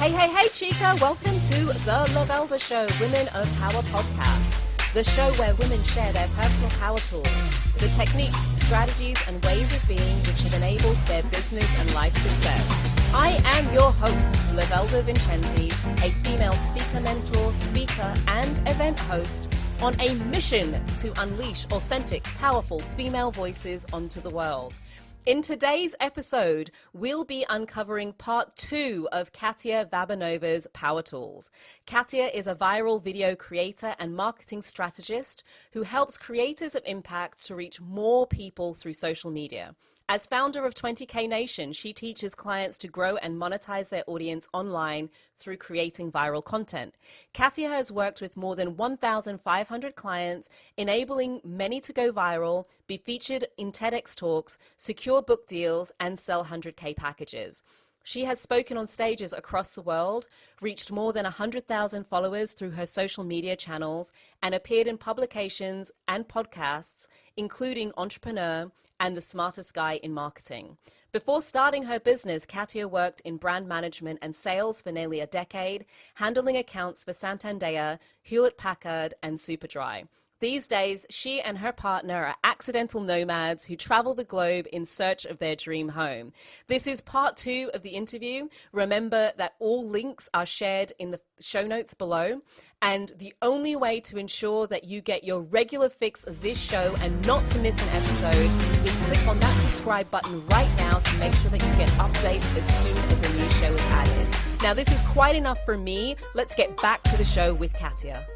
Hey, Chica, welcome to the Lovelda Show, Women of Power podcast, the show where women share their personal power tools, the techniques, strategies, and ways of being which have enabled their business and life success. I am your host, Lovelda Vincenzi, a female speaker mentor, speaker, and event host on a mission to unleash authentic, powerful female voices onto the world. In today's episode, we'll be uncovering part 2 of Katya Varbanova's Power Tools. Katya is a viral video creator and marketing strategist who helps creators of impact to reach more people through social media. As founder of 20K Nation, she teaches clients to grow and monetize their audience online through creating viral content. Katya has worked with more than 1,500 clients, enabling many to go viral, be featured in TEDx talks, secure book deals, and sell 100K packages. She has spoken on stages across the world, reached more than 100,000 followers through her social media channels, and appeared in publications and podcasts, including Entrepreneur and The Smartest Guy in Marketing. Before starting her business, Katya worked in brand management and sales for nearly a decade, handling accounts for Santander, Hewlett-Packard, and Superdry. These days, she and her partner are accidental nomads who travel the globe in search of their dream home. This is part 2 of the interview. Remember that all links are shared in the show notes below. And the only way to ensure that you get your regular fix of this show and not to miss an episode is click on that subscribe button right now to make sure that you get updates as soon as a new show is added. Now, this is quite enough for me. Let's get back to the show with Katya.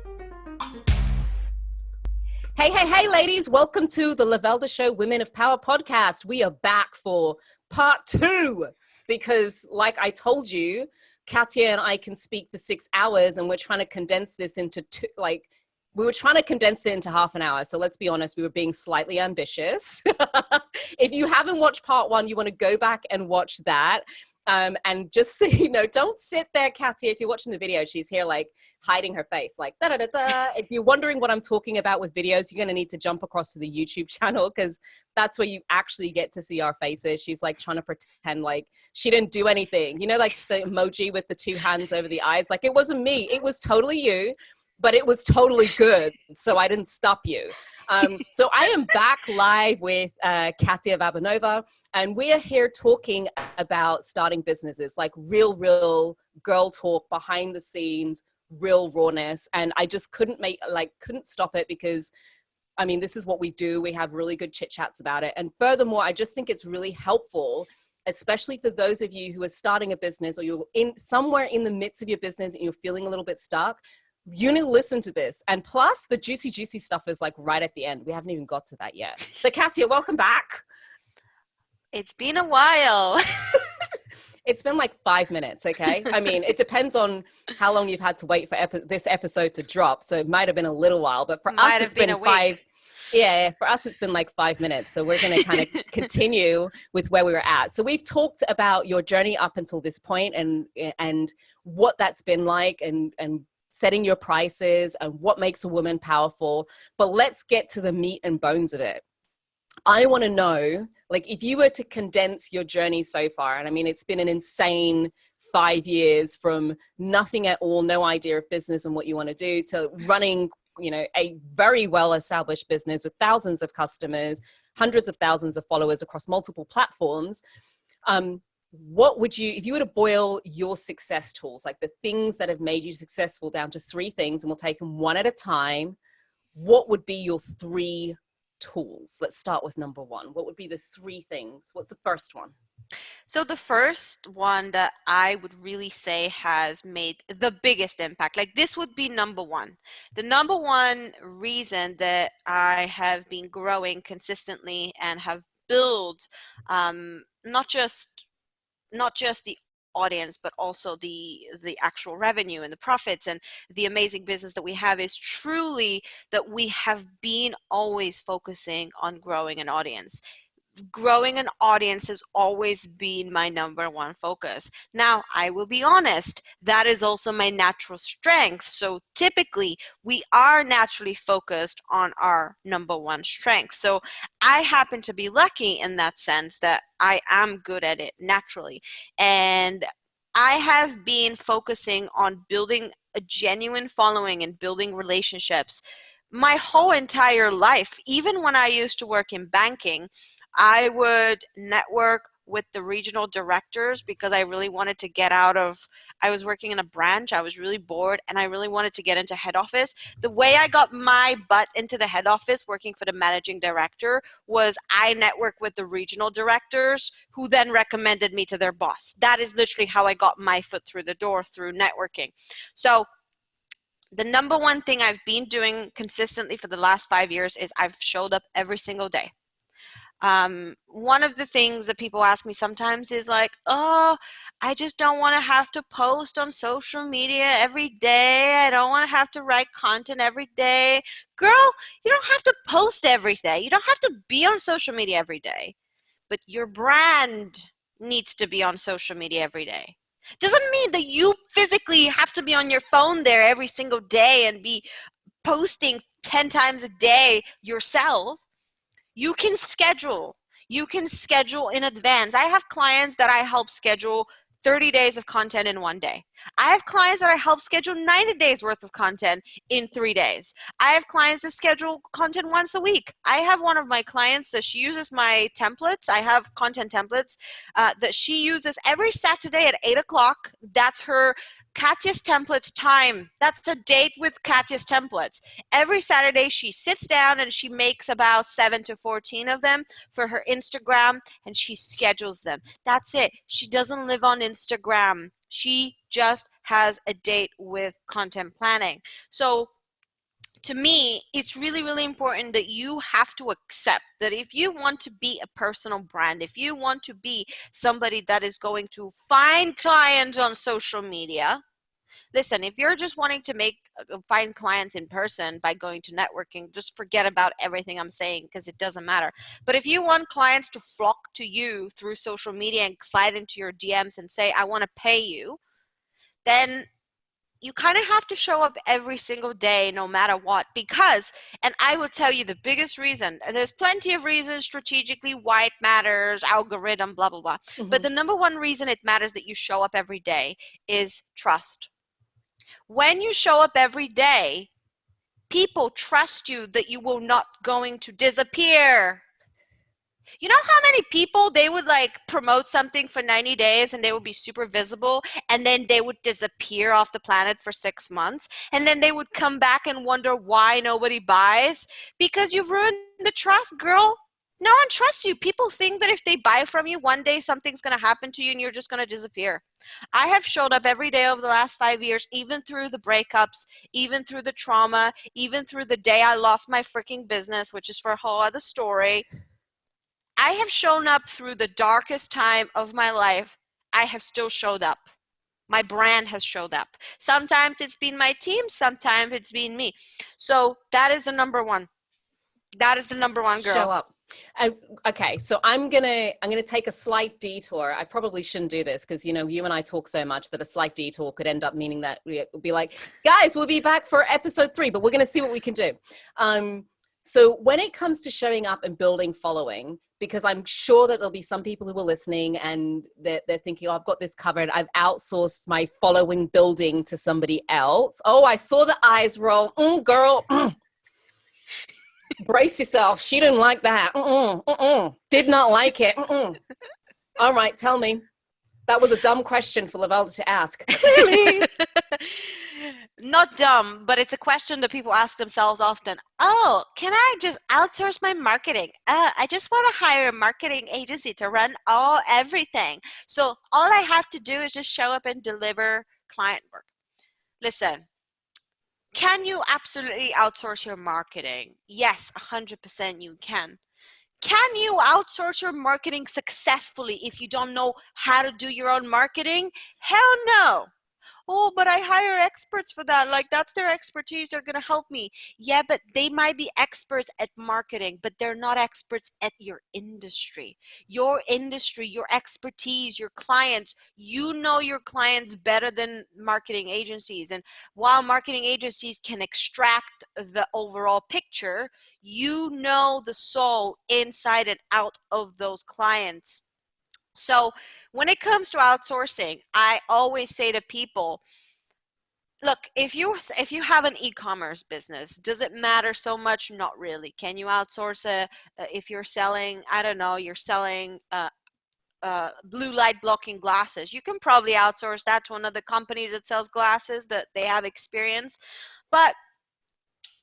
Hey, ladies. Welcome to the Lovelda Show Women of Power podcast. We are back for part 2 because, like I told you, Katya and I can speak for 6 hours and we're trying to condense this into we were trying to condense it into half an hour. So let's be honest, we were being slightly ambitious. If you haven't watched part 1, you want to go back and watch that. And just so you know, don't sit there, Katya. If you're watching the video, she's here like hiding her face, like da-da-da-da. If you're wondering what I'm talking about with videos, you're going to need to jump across to the YouTube channel because that's where you actually get to see our faces. She's like trying to pretend like she didn't do anything. You know, like the emoji with the 2 hands over the eyes. Like it wasn't me. It was totally you, but it was totally good. So I didn't stop you. So I am back live with Katya Varbanova, and we are here talking about starting businesses, like real girl talk, behind the scenes, real rawness. And I just couldn't stop it because, I mean, this is what we do. We have really good chit chats about it. And furthermore, I just think it's really helpful, especially for those of you who are starting a business or you're somewhere in the midst of your business and you're feeling a little bit stuck. You need to listen to this. And plus the juicy stuff is like right at the end. We haven't even got to that yet. So Katya, welcome back. It's been a while. It's been like 5 minutes. Okay. I mean, it depends on how long you've had to wait for this episode to drop. So it might've been a little while, but for us, it's been 5. Yeah. For us, it's been like 5 minutes. So we're going to kind of continue with where we were at. So we've talked about your journey up until this point and what that's been like and setting your prices and what makes a woman powerful. But let's get to the meat and bones of it. I want to know, like, if you were to condense your journey so far, and I mean, it's been an insane 5 years from nothing at all, no idea of business and what you want to do, to running, you know, a very well-established business with thousands of customers, hundreds of thousands of followers across multiple platforms. What would you, if you were to boil your success tools, like the things that have made you successful, down to 3 things, and we'll take them one at a time, what would be your 3 tools? Let's start with number 1. What would be the 3 things? What's the first one? So the first one that I would really say has made the biggest impact, like this would be number 1. The number 1 reason that I have been growing consistently and have built not just the audience, but also the actual revenue and the profits and the amazing business that we have is truly that we have been always focusing on growing an audience. Growing an audience has always been my number 1 focus. Now, I will be honest, that is also my natural strength. So typically, we are naturally focused on our number 1 strength. So I happen to be lucky in that sense that I am good at it naturally. And I have been focusing on building a genuine following and building relationships my whole entire life. Even when I used to work in banking, I would network with the regional directors because I really wanted to get out of, I was working in a branch, I was really bored, and I really wanted to get into head office. The way I got my butt into the head office working for the managing director was I networked with the regional directors who then recommended me to their boss. That is literally how I got my foot through the door, through networking. So the number one thing I've been doing consistently for the last 5 years is I've showed up every single day. One of the things that people ask me sometimes is like, oh, I just don't want to have to post on social media every day. I don't want to have to write content every day. Girl, you don't have to post every day. You don't have to be on social media every day. But your brand needs to be on social media every day. Doesn't mean that you physically have to be on your phone there every single day and be posting 10 times a day yourself. You can schedule. You can schedule in advance. I have clients that I help schedule 30 days of content in 1 day. I have clients that I help schedule 90 days worth of content in 3 days. I have clients that schedule content once a week. I have one of my clients that she uses my templates. I have content templates that she uses every Saturday at 8 o'clock. That's her Katya's templates time. That's a date with Katya's templates. Every Saturday she sits down and she makes about 7 to 14 of them for her Instagram and she schedules them. That's it. She doesn't live on Instagram. She just has a date with content planning. So to me, it's really, really important that you have to accept that if you want to be a personal brand, if you want to be somebody that is going to find clients on social media, listen, if you're just wanting to find clients in person by going to networking, just forget about everything I'm saying because it doesn't matter. But if you want clients to flock to you through social media and slide into your DMs and say, I want to pay you, then you kind of have to show up every single day no matter what, because, and I will tell you the biggest reason, and there's plenty of reasons strategically why it matters, algorithm, blah, blah, blah. But the number one reason it matters that you show up every day is trust. When you show up every day, people trust you that you will not going to disappear. You know how many people they would like promote something for 90 days and they would be super visible and then they would disappear off the planet for 6 months and then they would come back and wonder why nobody buys? Because you've ruined the trust, girl. No one trusts you. People think that if they buy from you, one day something's going to happen to you and you're just going to disappear. I have showed up every day over the last 5 years, even through the breakups, even through the trauma, even through the day I lost my freaking business, which is for a whole other story. I have shown up through the darkest time of my life. I have still showed up. My brand has showed up. Sometimes it's been my team, sometimes it's been me. So that is the number one. That is the number one, girl. Show up. Okay, so I'm gonna take a slight detour. I probably shouldn't do this because you and I talk so much that a slight detour could end up meaning that we'll be like, guys, we'll be back for episode 3, but we're gonna see what we can do. So when it comes to showing up and building following, because I'm sure that there'll be some people who are listening and they're thinking, oh, I've got this covered. I've outsourced my following building to somebody else. Oh, I saw the eyes roll. Girl. Brace yourself. She didn't like that. Did not like it. All right, tell me. That was a dumb question for Lovelda to ask. Clearly. Not dumb, but it's a question that people ask themselves often. Oh, can I just outsource my marketing? I just want to hire a marketing agency to run everything. So all I have to do is just show up and deliver client work. Listen, can you absolutely outsource your marketing? Yes, 100% you can. Can you outsource your marketing successfully if you don't know how to do your own marketing? Hell no. Oh, but I hire experts for that. Like, that's their expertise. They're going to help me. Yeah, but they might be experts at marketing, but they're not experts at your industry. Your industry, your expertise, your clients, you know your clients better than marketing agencies. And while marketing agencies can extract the overall picture, you know the soul inside and out of those clients. So when it comes to outsourcing, I always say to people, look, if you have an e-commerce business, does it matter so much? Not really. Can you outsource it? If you're selling, I don't know, you're selling blue light blocking glasses, you can probably outsource that to another company that sells glasses, that they have experience. But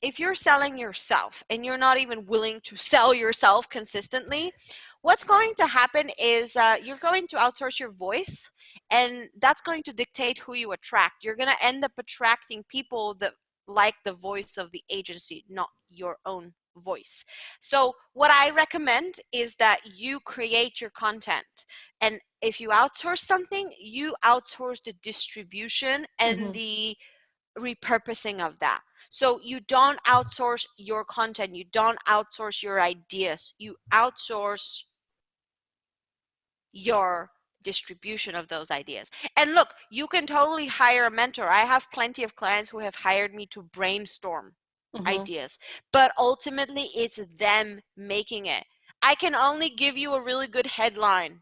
if you're selling yourself and you're not even willing to sell yourself consistently, what's going to happen is you're going to outsource your voice, and that's going to dictate who you attract. You're going to end up attracting people that like the voice of the agency, not your own voice. So what I recommend is that you create your content. And if you outsource something, you outsource the distribution and the repurposing of that. So you don't outsource your content, you don't outsource your ideas, you outsource your distribution of those ideas. And look, you can totally hire a mentor. I have plenty of clients who have hired me to brainstorm ideas, but ultimately it's them making it. I can only give you a really good headline.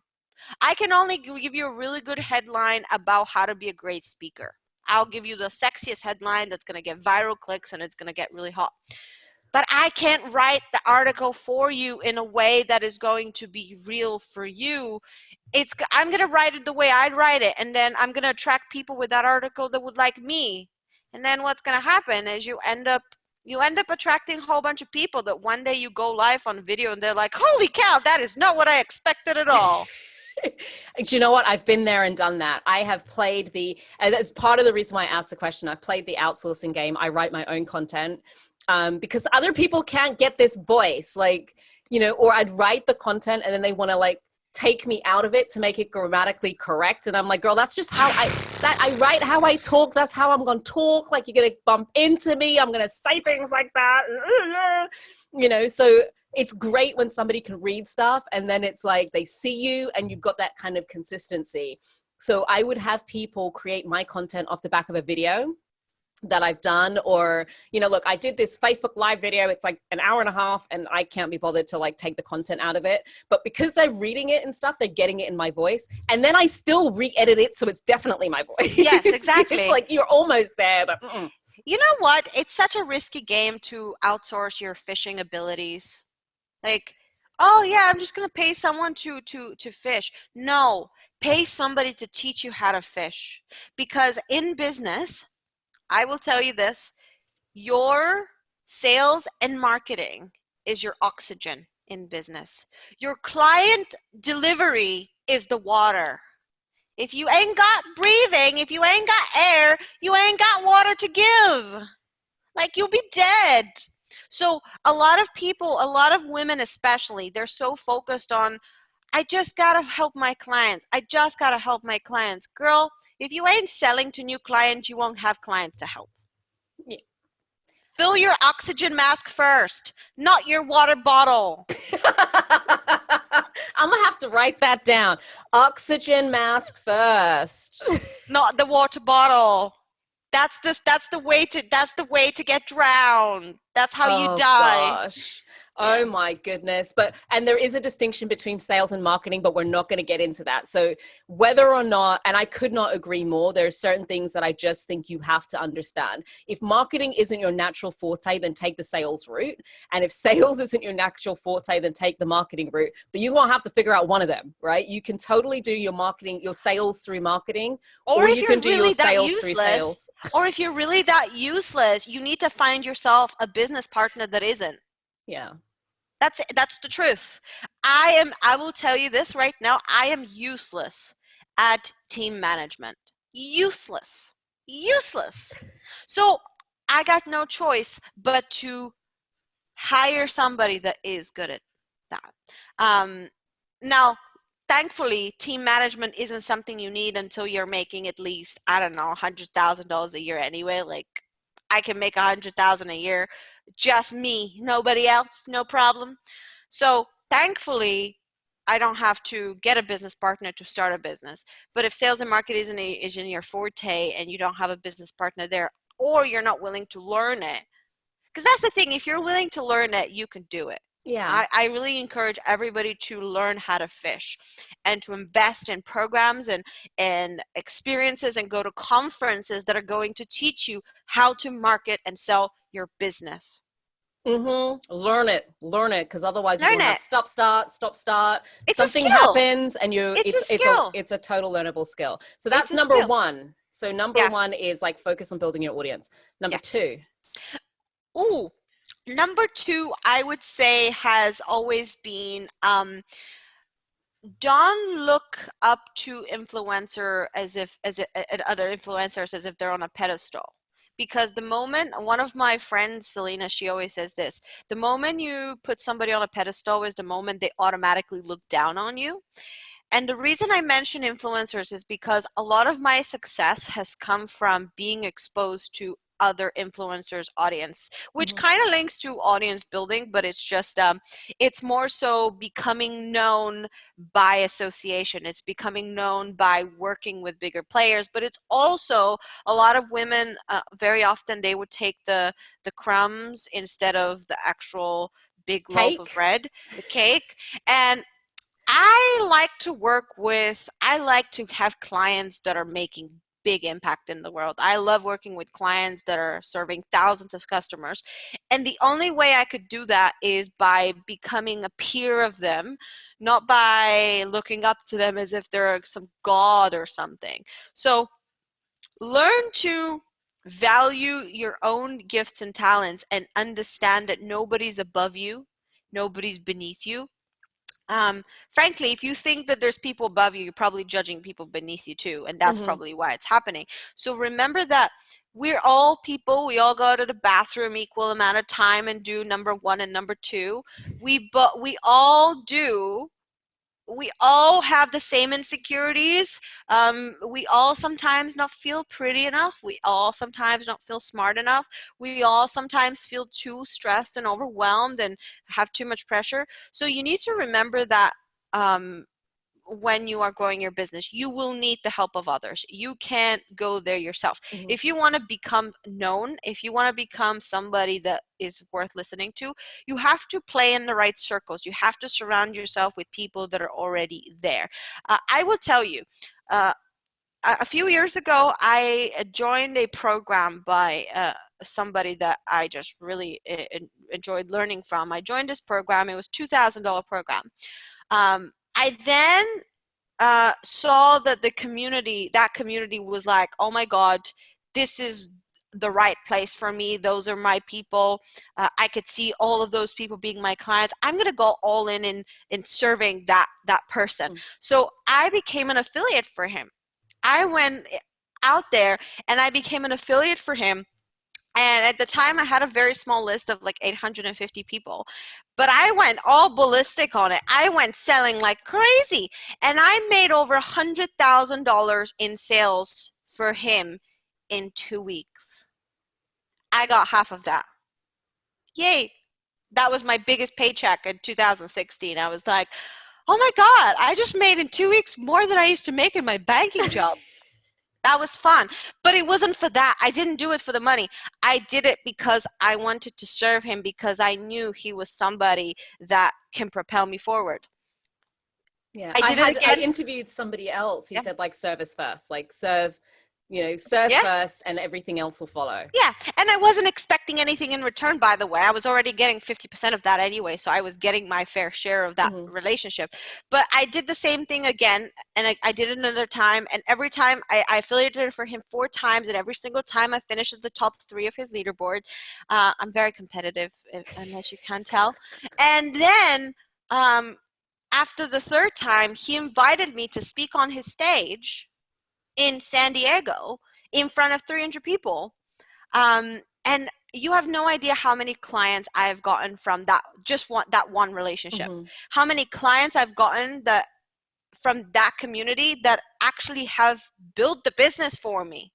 I can only give you a really good headline about how to be a great speaker. I'll give you the sexiest headline that's going to get viral clicks and it's going to get really hot. But I can't write the article for you in a way that is going to be real for you. I'm going to write it the way I'd write it, and then I'm going to attract people with that article that would like me. And then what's going to happen is you end up attracting a whole bunch of people that one day you go live on video and they're like, holy cow, that is not what I expected at all. Do you know what? I've been there and done that. I have played and that's part of the reason why I asked the question. I've played the outsourcing game. I write my own content because other people can't get this voice, like, or I'd write the content and then they want to like take me out of it to make it grammatically correct. And I'm like, girl, that's just how I write how I talk. That's how I'm going to talk. Like, you're going to bump into me. I'm going to say things like that. So it's great when somebody can read stuff and then it's like they see you and you've got that kind of consistency. So I would have people create my content off the back of a video that I've done, or, look, I did this Facebook live video. It's like an hour and a half and I can't be bothered to like take the content out of it. But because they're reading it and stuff, they're getting it in my voice. And then I still re-edit it. So it's definitely my voice. Yes, exactly. It's like you're almost there, but you know what? It's such a risky game to outsource your fishing abilities. Like, oh yeah, I'm just going to pay someone to fish. No, pay somebody to teach you how to fish. Because in business, I will tell you this, your sales and marketing is your oxygen in business. Your client delivery is the water. If you ain't got breathing, if you ain't got air, you ain't got water to give. Like, you'll be dead. So a lot of people, a lot of women especially, they're so focused on, I just got to help my clients. I just got to help my clients. Girl, if you ain't selling to new clients, you won't have clients to help. Yeah. Fill your oxygen mask first, not your water bottle. I'm going to have to write that down. Oxygen mask first. Not the water bottle. That's the way to get drowned. That's how you die. Gosh. Oh my goodness. And there is a distinction between sales and marketing, but we're not going to get into that. So whether or not, and I could not agree more, there are certain things that I just think you have to understand. If marketing isn't your natural forte, then take the sales route. And if sales isn't your natural forte, then take the marketing route. But you're going to have to figure out one of them, right? You can totally do your marketing, your sales through marketing, or you can do your sales through sales. Or if you're really that useless, you need to find yourself a business partner that isn't. Yeah. That's the truth. I will tell you this right now, I am useless at team management. Useless. So I got no choice but to hire somebody that is good at that. Now, thankfully, team management isn't something you need until you're making at least, I don't know, $100,000 a year anyway. Like, I can make $100,000 a year, just me, nobody else, no problem. So thankfully, I don't have to get a business partner to start a business. But if sales and marketing is in your forte and you don't have a business partner there, or you're not willing to learn it, because that's the thing, if you're willing to learn it, you can do it. Yeah. I really encourage everybody to learn how to fish and to invest in programs and experiences and go to conferences that are going to teach you how to market and sell your business. Learn it, because otherwise you're Learn going to have it. stop start. It's a Something skill. happens and It's a it's a skill. it's a total learnable skill. So It's that's a number skill. one. So number Yeah. one is like focus on building your audience. Number Yeah. two. Ooh, number two, I would say has always been don't look up to influencer at other influencers as if they're on a pedestal. Because the moment, one of my friends, Selena, she always says this, the moment you put somebody on a pedestal is the moment they automatically look down on you. And the reason I mention influencers is because a lot of my success has come from being exposed to other influencers' audience, which kind of links to audience building, but it's just it's more so becoming known by association. It's becoming known by working with bigger players, but it's also a lot of women. Very often, they would take the crumbs instead of the actual big loaf of Cake. bread, the cake, and I like to have clients that are making big impact in the world. I love working with clients that are serving thousands of customers. And the only way I could do that is by becoming a peer of them, not by looking up to them as if they're some god or something. So learn to value your own gifts and talents and understand that nobody's above you, nobody's beneath you. Frankly, if you think that there's people above you, you're probably judging people beneath you too, and that's probably why it's happening. So remember that we're all people. We all go to the bathroom equal amount of time and do number one and number two. We all do. We all have the same insecurities. We all sometimes not feel pretty enough. We all sometimes not feel smart enough. We all sometimes feel too stressed and overwhelmed and have too much pressure. So you need to remember that when you are growing your business, you will need the help of others. You can't go there yourself. If you want to become known, if you want to become somebody that is worth listening to, you have to play in the right circles. You have to surround yourself with people that are already there. I will tell you, a few years ago, I joined a program by somebody that I just really enjoyed learning from. I joined this program. It was $2,000 program. I then saw that that community was like, oh my God, this is the right place for me. Those are my people. I could see all of those people being my clients. I'm going to go all in serving that person. So I became an affiliate for him. I went out there and I became an affiliate for him. And at the time, I had a very small list of like 850 people. But I went all ballistic on it. I went selling like crazy. And I made over $100,000 in sales for him in 2 weeks. I got half of that. Yay. That was my biggest paycheck in 2016. I was like, oh my God, I just made in 2 weeks more than I used to make in my banking job. That was fun, but it wasn't for that. I didn't do it for the money. I did it because I wanted to serve him, because I knew he was somebody that can propel me forward. Yeah, I did it I again. interviewed somebody else who Yeah. said like service first, like serve Yeah. first and everything else will follow. Yeah, and I wasn't expecting anything in return, by the way. I was already getting 50% of that anyway, so I was getting my fair share of that relationship. But I did the same thing again, and I did it another time, and every time I affiliated for him 4 times, and every single time I finished at the top 3 of his leaderboard. I'm very competitive, unless you can tell. And then after the 3rd time, he invited me to speak on his stage in San Diego in front of 300 people. And you have no idea how many clients I've gotten from that one relationship. How many clients I've gotten from that community that actually have built the business for me.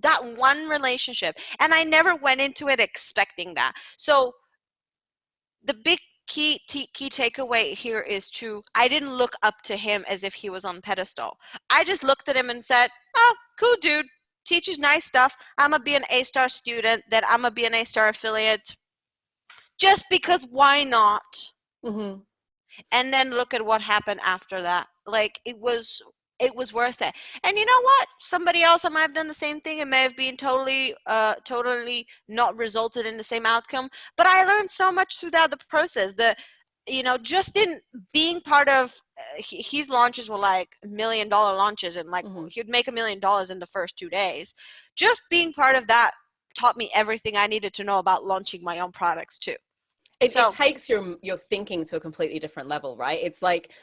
That one relationship. And I never went into it expecting that. So the big key takeaway here is I didn't look up to him as if he was on pedestal. I just looked at him and said, oh, cool dude, teaches nice stuff. I'm gonna be an A-star student, then I'm gonna be an A-star affiliate. Just because, why not? Mm-hmm. And then look at what happened after that. Like it was worth it. And you know what? Somebody else that might have done the same thing. It may have been totally not resulted in the same outcome. But I learned so much through that the process. Just in being part of his launches were like $1 million launches, and like he'd make $1 million in the first 2 days. Just being part of that taught me everything I needed to know about launching my own products too. It takes your thinking to a completely different level, right? It's like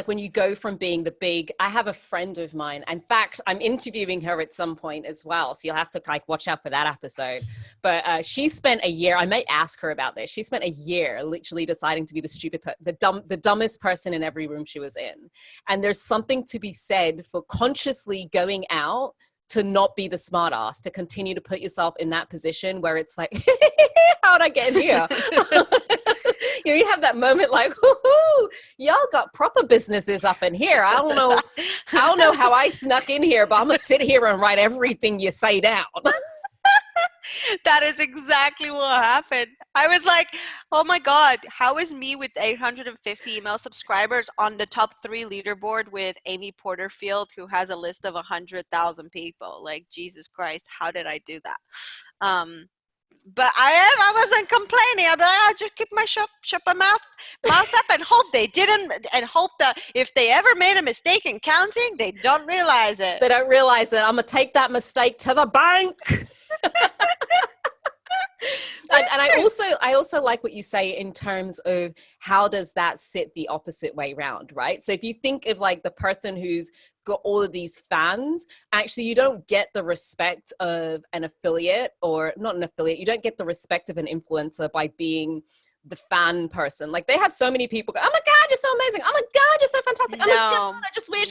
when you go from being the big. I have a friend of mine. In fact, I'm interviewing her at some point as well, so you'll have to like watch out for that episode. But she spent a year. I might ask her about this. She spent a year literally deciding to be the dumbest person in every room she was in. And there's something to be said for consciously going out to not be the smart ass, to continue to put yourself in that position where it's like, how'd I get in here? You have that moment like, y'all got proper businesses up in here. I don't know how I snuck in here, but I'm gonna sit here and write everything you say down. That is exactly what happened. I was like, oh my God, how is me with 850 email subscribers on the top 3 leaderboard with Amy Porterfield, who has a list of 100,000 people? Like, Jesus Christ, how did I do that? But I wasn't complaining. I'd be like, I just keep my shut my mouth up and hope they didn't, and hope that if they ever made a mistake in counting, they don't realize it. They don't realize it. I'm gonna take that mistake to the bank. And I also like what you say in terms of how does that sit the opposite way round, right? So if you think of like the person who's got all of these fans, actually you don't get the respect of an affiliate, or not an affiliate, you don't get the respect of an influencer by being the fan person. Like they have so many people go, oh my God, you're so amazing. Oh my God, you're so fantastic. Oh my God, I just wish.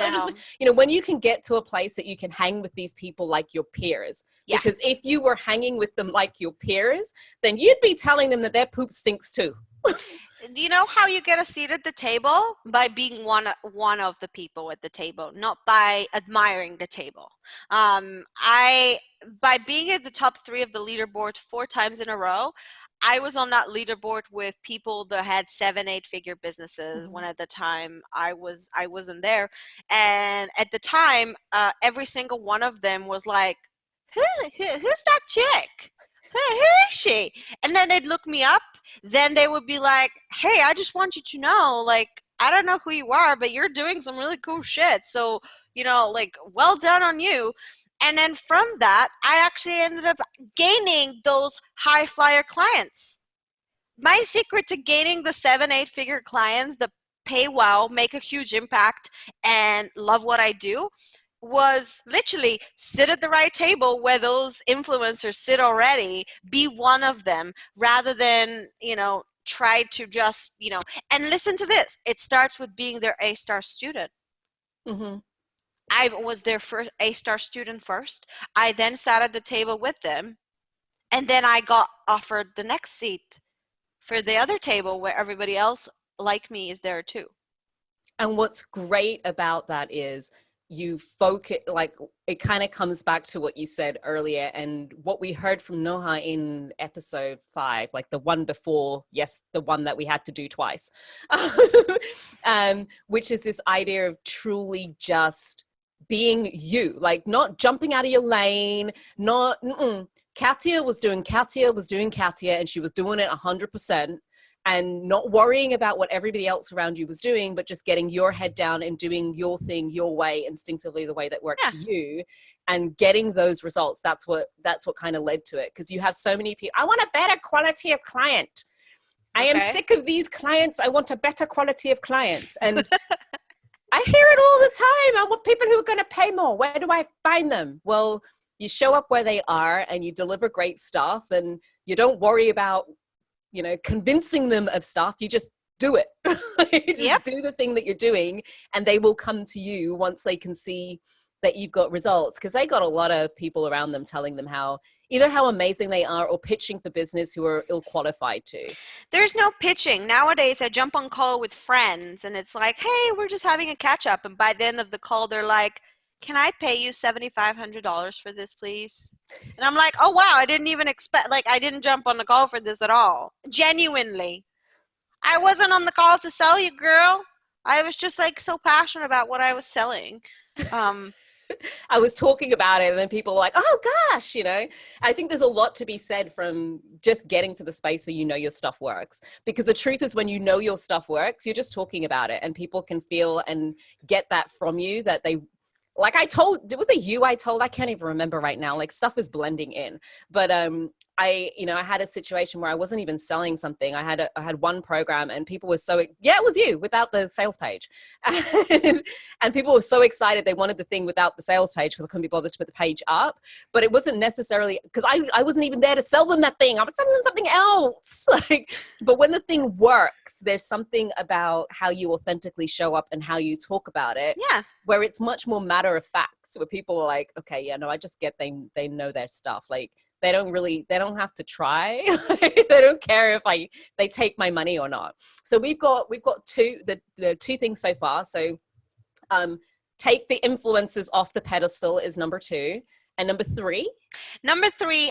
When you can get to a place that you can hang with these people like your peers. Yeah. Because if you were hanging with them like your peers, then you'd be telling them that their poop stinks too. You know how you get a seat at the table? By being one of the people at the table, not by admiring the table. By being at the top 3 of the leaderboard 4 times in a row, I was on that leaderboard with people that had 7-8 figure businesses. When at the time I wasn't there, and at the time every single one of them was like, who's that chick? Who is she? And then they'd look me up. Then they would be like, hey, I just want you to know, like, I don't know who you are, but you're doing some really cool shit. So, like, well done on you. And then from that, I actually ended up gaining those high flyer clients. My secret to gaining the 7-8 figure clients that pay well, make a huge impact, and love what I do was literally sit at the right table where those influencers sit already, be one of them, rather than, try to just, and listen to this. It starts with being their A-star student. I was their first A-star student first. I then sat at the table with them, and then I got offered the next seat for the other table where everybody else like me is there too. And what's great about that is you focus, like it kind of comes back to what you said earlier and what we heard from Noha in episode 5, like the one before, yes, the one that we had to do twice, which is this idea of truly just being you, like not jumping out of your lane, not, Katya was doing Katya, and she was doing it 100%. And not worrying about what everybody else around you was doing, but just getting your head down and doing your thing your way, instinctively, the way that works for you, and getting those results. That's what kind of led to it. Because you have so many people. I want a better quality of client. I am sick of these clients. I want a better quality of clients. And I hear it all the time. I want people who are going to pay more. Where do I find them? Well, you show up where they are and you deliver great stuff, and you don't worry about convincing them of stuff. You just do it. Do the thing that you're doing, and they will come to you once they can see that you've got results, because they got a lot of people around them telling them either how amazing they are, or pitching for business who are ill-qualified too. There's no pitching. Nowadays, I jump on call with friends and it's like, hey, we're just having a catch up. And by the end of the call, they're like, can I pay you $7,500 for this, please? And I'm like, oh, wow, I didn't even expect, I didn't jump on the call for this at all. Genuinely. I wasn't on the call to sell you, girl. I was just like so passionate about what I was selling. I was talking about it and then people were like, oh gosh, I think there's a lot to be said from just getting to the space where your stuff works. Because the truth is, when your stuff works, you're just talking about it and people can feel and get that from you, that they, like I told, was it you I told? I can't even remember right now. Like, stuff is blending in. But I had a situation where I wasn't even selling something. I had one program and people were so, yeah, it was you, without the sales page. And people were so excited. They wanted the thing without the sales page because I couldn't be bothered to put the page up. But it wasn't necessarily because I wasn't even there to sell them that thing. I was selling them something else. But when the thing works, there's something about how you authentically show up and how you talk about it. Yeah. Where it's much more matter of fact, where people are like, okay, yeah, no, I just get they know their stuff. Like, they don't have to try. They don't care if they take my money or not. So we've got the two things so far. So take the influencers off the pedestal is number 2. And number 3,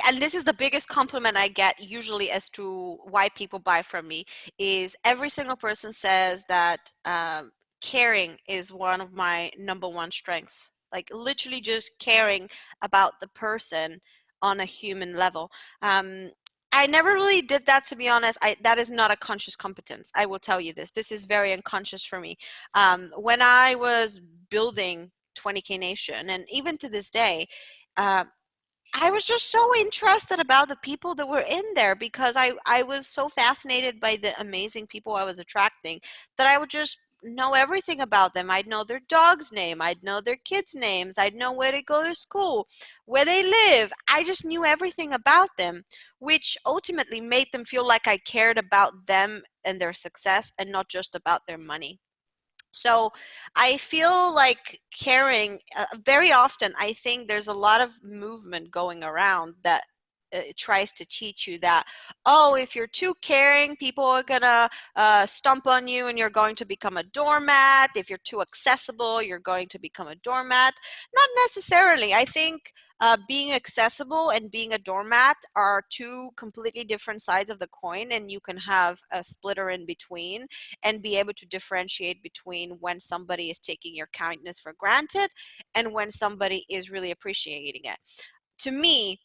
and this is the biggest compliment I get usually as to why people buy from me, is every single person says that caring is one of my number 1 strengths. Like, literally just caring about the person on a human level. I never really did that, to be honest. That is not a conscious competence. I will tell you this. This is very unconscious for me. When I was building 20K Nation, and even to this day, I was just so interested about the people that were in there, because I was so fascinated by the amazing people I was attracting that I would just know everything about them. I'd know their dog's name. I'd know their kids' names. I'd know where they go to school, where they live. I just knew everything about them, which ultimately made them feel like I cared about them and their success and not just about their money. So I feel like caring, very often, I think there's a lot of movement going around that tries to teach you that, oh, if you're too caring, people are gonna stomp on you and you're going to become a doormat. If you're too accessible, you're going to become a doormat. Not necessarily. I think being accessible and being a doormat are two completely different sides of the coin, and you can have a splitter in between and be able to differentiate between when somebody is taking your kindness for granted and when somebody is really appreciating it. To me,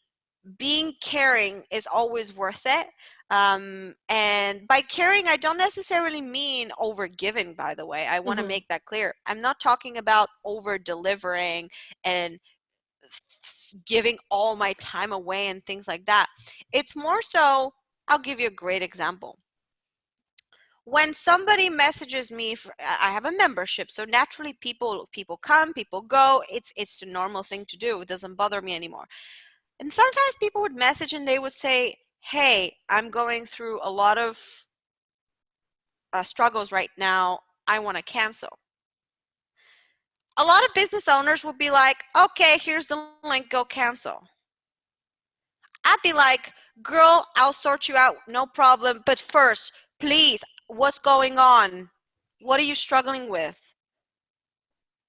being caring is always worth it. And by caring, I don't necessarily mean over giving, by the way. I want to make that clear. I'm not talking about over delivering and giving all my time away and things like that. It's more so, I'll give you a great example. When somebody messages me, I have a membership, so naturally people come, people go. It's a normal thing to do. It doesn't bother me anymore. And sometimes people would message and they would say, hey, I'm going through a lot of struggles right now. I want to cancel. A lot of business owners would be like, okay, here's the link, go cancel. I'd be like, girl, I'll sort you out, no problem. But first, please, what's going on? What are you struggling with?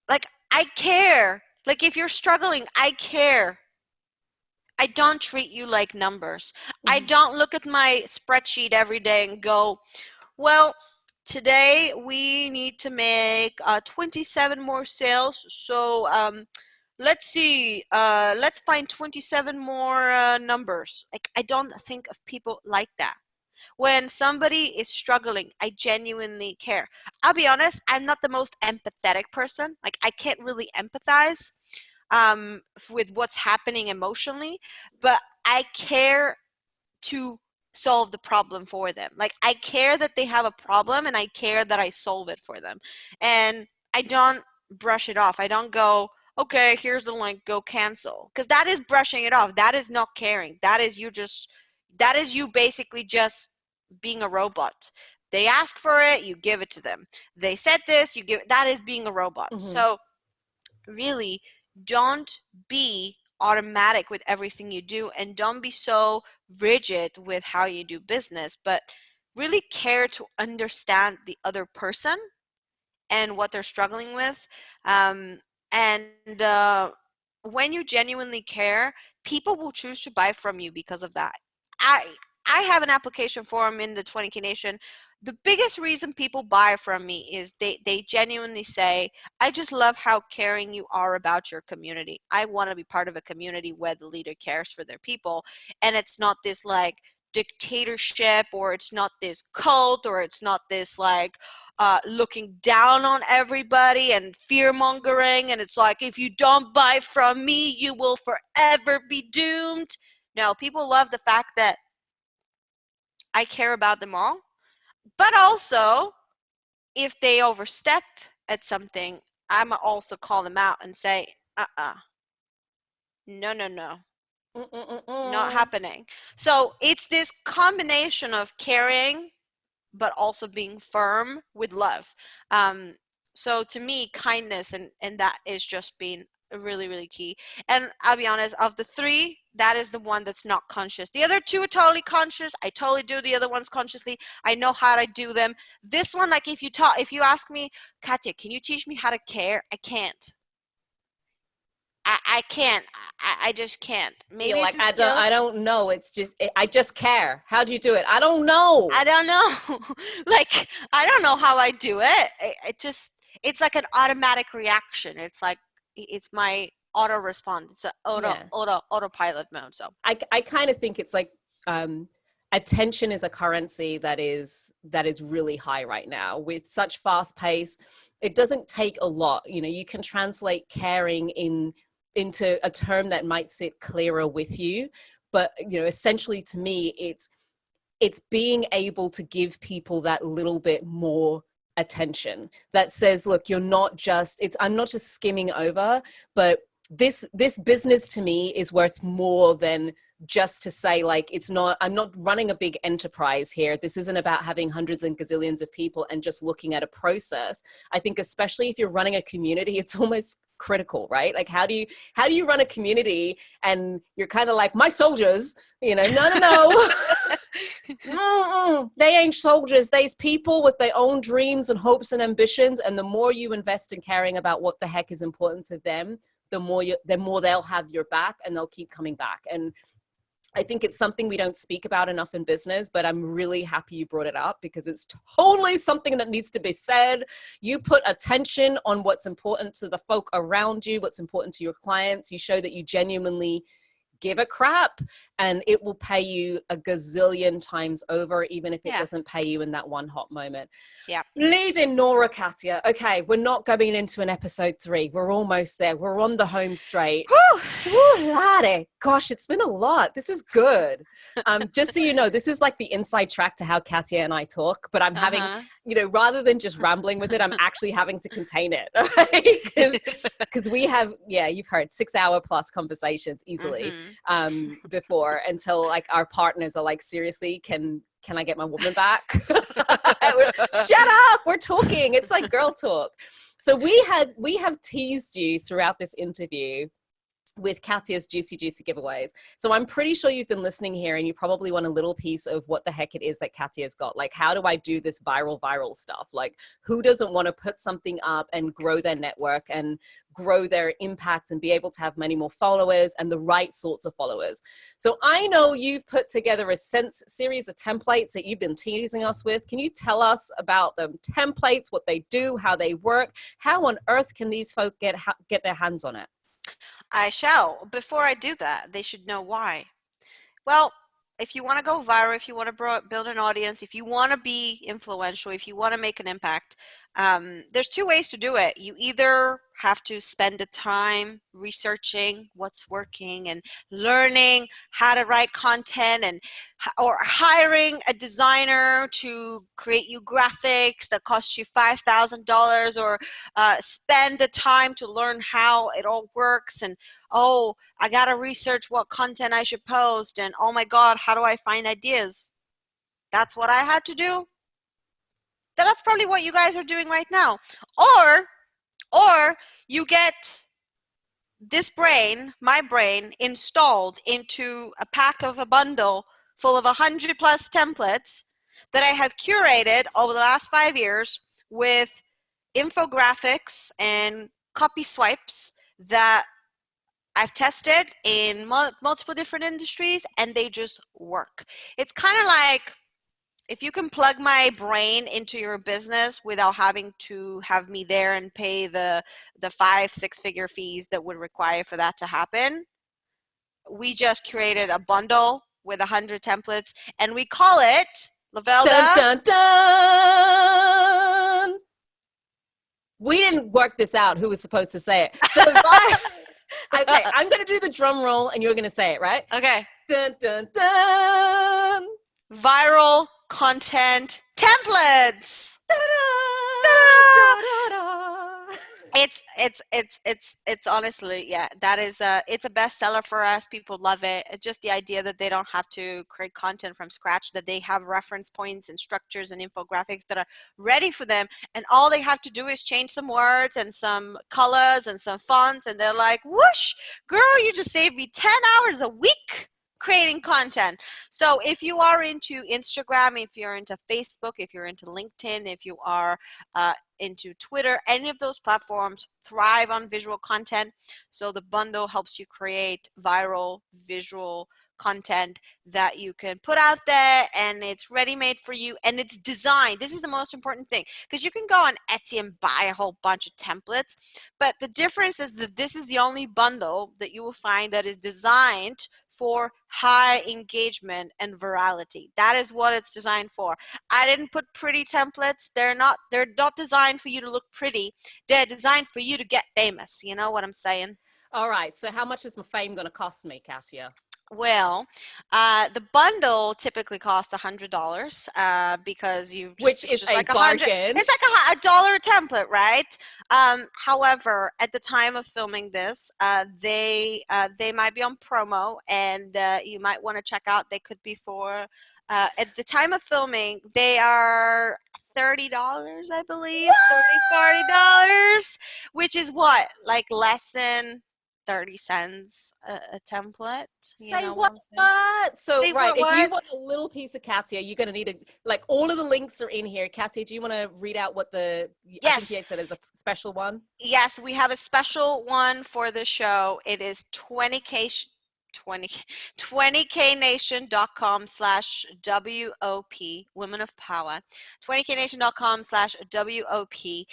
Like, I care. Like, if you're struggling, I care. I don't treat you like numbers. I don't look at my spreadsheet every day and go, well, today we need to make 27 more sales. So let's see, let's find 27 more numbers. Like, I don't think of people like that. When somebody is struggling, I genuinely care. I'll be honest, I'm not the most empathetic person. Like, I can't really empathize with what's happening emotionally, but I care to solve the problem for them. Like, I care that they have a problem and I care that I solve it for them. And I don't brush it off. I don't go, okay, here's the link, go cancel. Because that is brushing it off. That is not caring. That is you basically just being a robot. They ask for it, you give it to them. They said this, you give it. That is being a robot. So really, don't be automatic with everything you do, and don't be so rigid with how you do business, but really care to understand the other person and what they're struggling with. And when you genuinely care, people will choose to buy from you because of that. I have an application form in the 20K Nation. The biggest reason people buy from me is they genuinely say, I just love how caring you are about your community. I want to be part of a community where the leader cares for their people. And it's not this like dictatorship, or it's not this cult, or it's not this like looking down on everybody and fear mongering. And it's like, if you don't buy from me, you will forever be doomed. No, people love the fact that I care about them all. But also, if they overstep at something, I'm also call them out and say, no, no, no, not happening. So it's this combination of caring, but also being firm with love. So to me, kindness and that is just being really, really key. And I'll be honest, of the three, that is the one that's not conscious. The other two are totally conscious. I totally do the other ones consciously. I know how to do them. This one, like if you ask me, Katya, can you teach me how to care? I can't. I can't. I just can't. Maybe You're like, it's a skill. I don't know. It's just, I just care. How do you do it? I don't know. I don't know. Like, I don't know how I do it. It just, it's like an automatic reaction. It's like, it's my auto response. It's an autopilot mode. So I kind of think it's like attention is a currency that is really high right now with such fast pace. It doesn't take a lot. You know, you can translate caring into a term that might sit clearer with you, but you know, essentially to me, it's being able to give people that little bit more attention that says, look, you're not just, I'm not just skimming over, but this business to me is worth more than just to say, like, I'm not running a big enterprise here. This isn't about having hundreds and gazillions of people and just looking at a process. I think especially if you're running a community, it's almost critical, right? Like, how do you run a community and you're kind of like, my soldiers, you know, no. They ain't soldiers. They's people with their own dreams and hopes and ambitions. And the more you invest in caring about what the heck is important to them, the more they'll have your back and they'll keep coming back. And I think it's something we don't speak about enough in business, but I'm really happy you brought it up because it's totally something that needs to be said. You put attention on what's important to the folk around you, what's important to your clients. You show that you genuinely give a crap, and it will pay you a gazillion times over, even if it doesn't pay you in that one hot moment. Yeah. Leading Nora, Katya. Okay, we're not going into an episode 3. We're almost there. We're on the home straight. Woo, laddie. Gosh, it's been a lot. This is good. Just so you know, this is like the inside track to how Katya and I talk, but I'm having, you know, rather than just rambling with it, I'm actually having to contain it. Because we have, you've heard 6-hour plus conversations easily before, until like our partners are like, seriously, can I get my woman back? Shut up, we're talking. It's like girl talk. So we have teased you throughout this interview with Katya's juicy giveaways. So I'm pretty sure you've been listening here and you probably want a little piece of what the heck it is that Katya's got. Like, how do I do this viral stuff? Like, who doesn't want to put something up and grow their network and grow their impact and be able to have many more followers and the right sorts of followers? So I know you've put together a series of templates that you've been teasing us with. Can you tell us about the templates, what they do, how they work? How on earth can these folk get their hands on it? I shall. Before I do that, they should know why. Well, if you want to go viral, if you want to build an audience, if you want to be influential, if you want to make an impact, there's 2 ways to do it. You either have to spend the time researching what's working and learning how to write content, or hiring a designer to create you graphics that cost you $5,000, or spend the time to learn how it all works, and I gotta research what content I should post, and oh my god, how do I find ideas? That's what I had to do. That's probably what you guys are doing right now. Or you get this brain, my brain, installed into a pack of a bundle full of 100 plus templates that I have curated over the last 5 years with infographics and copy swipes that I've tested in multiple different industries, and they just work. It's kind of like if you can plug my brain into your business without having to have me there and pay the 5-6 figure fees that would require for that to happen. We just created a bundle with 100 templates, and we call it Lovelda. Dun, dun, dun. We didn't work this out, who was supposed to say it. Okay, I'm going to do the drum roll and you're going to say it, right? Okay. Dun, dun, dun. Viral content templates. It's honestly, yeah, that is it's a bestseller for us. People love it. It's just the idea that they don't have to create content from scratch, that they have reference points and structures and infographics that are ready for them, and all they have to do is change some words and some colors and some fonts, and they're like, whoosh, girl, you just saved me 10 hours a week creating content. So if you are into Instagram, if you're into Facebook, if you're into LinkedIn, if you are into Twitter, any of those platforms thrive on visual content. So the bundle helps you create viral visual content that you can put out there, and it's ready made for you, and it's designed. This is the most important thing, because you can go on Etsy and buy a whole bunch of templates, but the difference is that this is the only bundle that you will find that is designed for high engagement and virality. That is what it's designed for. I didn't put pretty templates. They're not designed for you to look pretty. They're designed for you to get famous. You know what I'm saying? All right. So how much is my fame going to cost me, Katya? Well, the bundle typically costs $100 because Which is a bargain. It's like a dollar a template, right? However, at the time of filming this, they might be on promo, and you might want to check out. They could be for at the time of filming, they are $30, I believe, $40, which is what, like less than 30 cents a template. Say what? So, Say right, what? if you want a little piece of Katya, you're going to need like all of the links are in here. Katya, do you want to read out what I think you said is a special one? Yes, we have a special one for the show. It is 20knation.com/WOP, Women of Power. 20knation.com/WOP.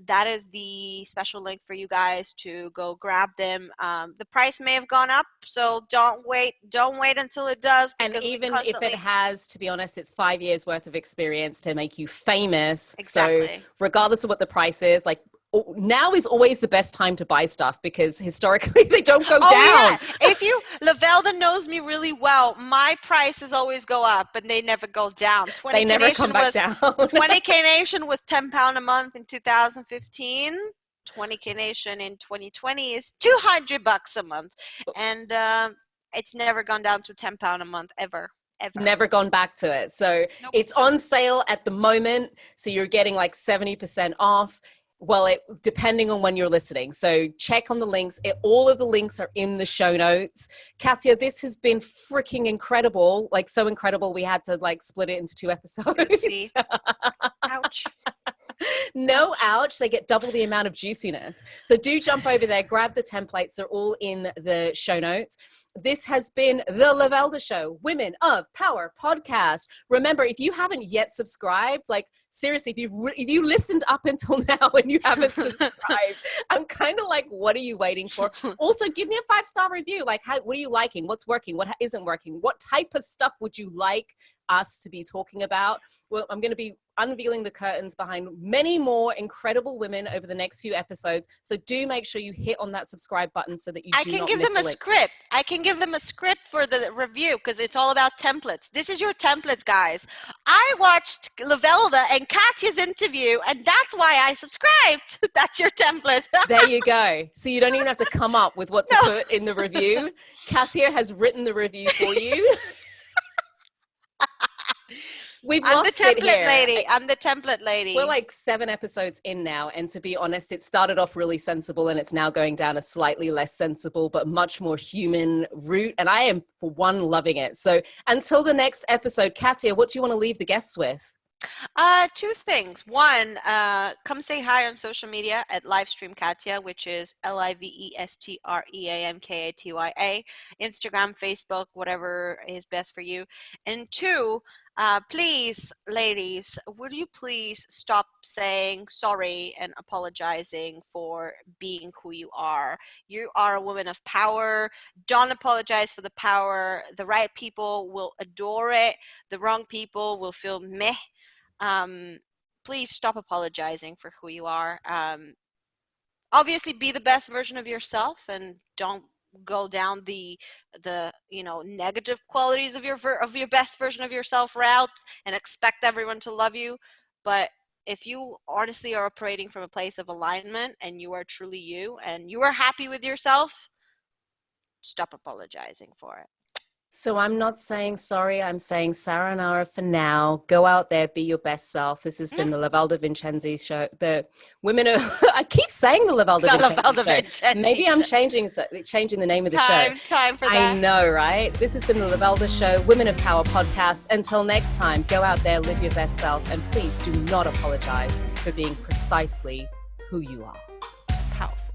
That is the special link for you guys to go grab them. The price may have gone up, so don't wait until it does. And even if it has, to be honest, it's 5 years worth of experience to make you famous. Exactly. So regardless of what the price is, like, now is always the best time to buy stuff, because historically they don't go down. Yeah. If Lovelda knows me really well, my prices always go up and they never go down. They never come back down. 20K Nation was £10 a month in 2015. 20K Nation in 2020 is $200 a month, and it's never gone down to £10 a month ever. Never gone back to it. So nope. It's on sale at the moment, so you're getting like 70% off. Well, depending on when you're listening. So check on the links. All of the links are in the show notes. Katya, this has been freaking incredible. Like, so incredible. We had to like split it into 2 episodes. Ouch. No, ouch. They get double the amount of juiciness. So do jump over there, grab the templates. They're all in the show notes. This has been the Lovelda Show, Women of Power podcast. Remember, if you haven't yet subscribed, like seriously, if you listened up until now and you haven't subscribed, I'm kind of like, what are you waiting for? Also, give me a 5-star review. Like, what are you liking? What's working? What isn't working? What type of stuff would you like us to be talking about? Well, I'm going to be unveiling the curtains behind many more incredible women over the next few episodes. So do make sure you hit on that subscribe button so that you do not miss a I can give them a script for the review, because it's all about templates. This is your templates, guys. I watched Lovelda and Katya's interview, and that's why I subscribed. That's your template. There you go. So you don't even have to come up with what to put in the review. Katya has written the review for you. I'm the template lady. We're like 7 episodes in now, and to be honest, it started off really sensible and it's now going down a slightly less sensible but much more human route, and I am, for one, loving it. So until the next episode, Katya, what do you want to leave the guests with? Two things. One, come say hi on social media at Livestream Katya, which is LIVESTREAMKATYA, Instagram, Facebook, whatever is best for you. And two, please, ladies, would you please stop saying sorry and apologizing for being who you are? You are a woman of power. Don't apologize for the power. The right people will adore it. The wrong people will feel meh. um, Please stop apologizing for who you are. Obviously be the best version of yourself, and don't go down the negative qualities of your best version of yourself route and expect everyone to love you. But if you honestly are operating from a place of alignment and you are truly you and you are happy with yourself, stop apologizing for it. So I'm not saying sorry. I'm saying sayonara for now. Go out there, be your best self. This has been the Lovelda Vincenzi show. The women are. I keep saying the Lovelda Vincenzi show. Maybe I'm changing the name of the show. Time for that. I know, right? This has been the Lovelda Show, Women of Power podcast. Until next time, go out there, live your best self, and please do not apologize for being precisely who you are. Powerful.